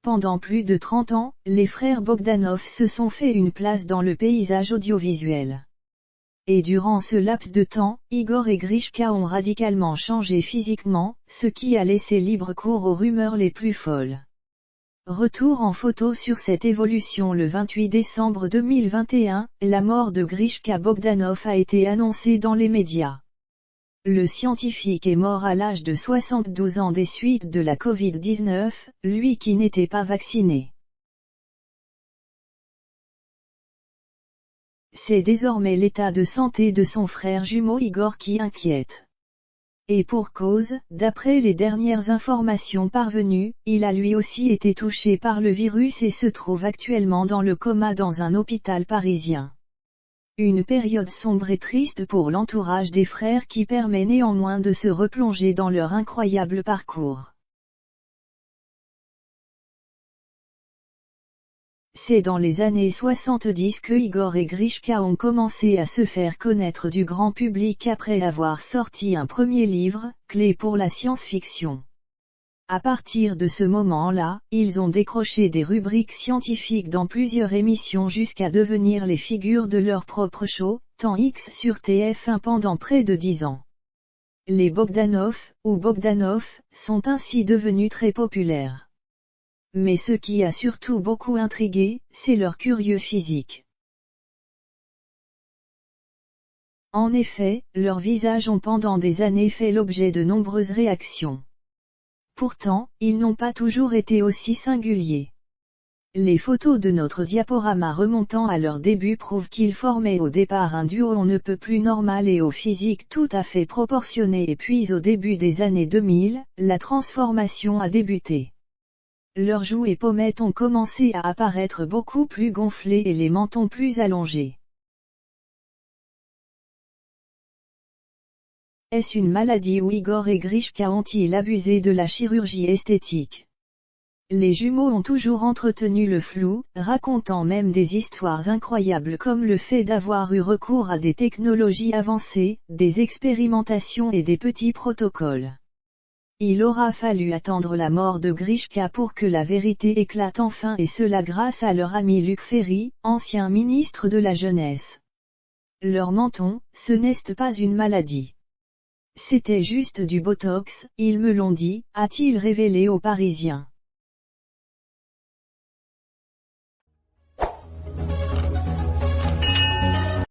pendant plus de 30 ans, les frères Bogdanov se sont fait une place dans le paysage audiovisuel. Et durant ce laps de temps, Igor et Grishka ont radicalement changé physiquement, ce qui a laissé libre cours aux rumeurs les plus folles. Retour en photo sur cette évolution le 28 décembre 2021, la mort de Grishka Bogdanov a été annoncée dans les médias. Le scientifique est mort à l'âge de 72 ans des suites de la Covid-19, lui qui n'était pas vacciné. C'est désormais l'état de santé de son frère jumeau Igor qui inquiète. Et pour cause, d'après les dernières informations parvenues, il a lui aussi été touché par le virus et se trouve actuellement dans le coma dans un hôpital parisien. Une période sombre et triste pour l'entourage des frères qui permet néanmoins de se replonger dans leur incroyable parcours. C'est dans les années 70 que Igor et Grishka ont commencé à se faire connaître du grand public après avoir sorti un premier livre, clé pour la science-fiction. À partir de ce moment-là, ils ont décroché des rubriques scientifiques dans plusieurs émissions jusqu'à devenir les figures de leur propre show, Temps X sur TF1 pendant près de 10 ans. Les Bogdanov, ou Bogdanov, sont ainsi devenus très populaires. Mais ce qui a surtout beaucoup intrigué, c'est leur curieux physique. En effet, leurs visages ont pendant des années fait l'objet de nombreuses réactions. Pourtant, ils n'ont pas toujours été aussi singuliers. Les photos de notre diaporama remontant à leur début prouvent qu'ils formaient au départ un duo on ne peut plus normal et au physique tout à fait proportionné et puis au début des années 2000, la transformation a débuté. Leurs joues et pommettes ont commencé à apparaître beaucoup plus gonflées et les mentons plus allongés. Est-ce une maladie ou Igor et Grishka ont-ils abusé de la chirurgie esthétique? Les jumeaux ont toujours entretenu le flou, racontant même des histoires incroyables comme le fait d'avoir eu recours à des technologies avancées, des expérimentations et des petits protocoles. Il aura fallu attendre la mort de Grishka pour que la vérité éclate enfin et cela grâce à leur ami Luc Ferry, ancien ministre de la Jeunesse. Leur menton, ce n'est pas une maladie. C'était juste du Botox, ils me l'ont dit, a-t-il révélé aux Parisiens.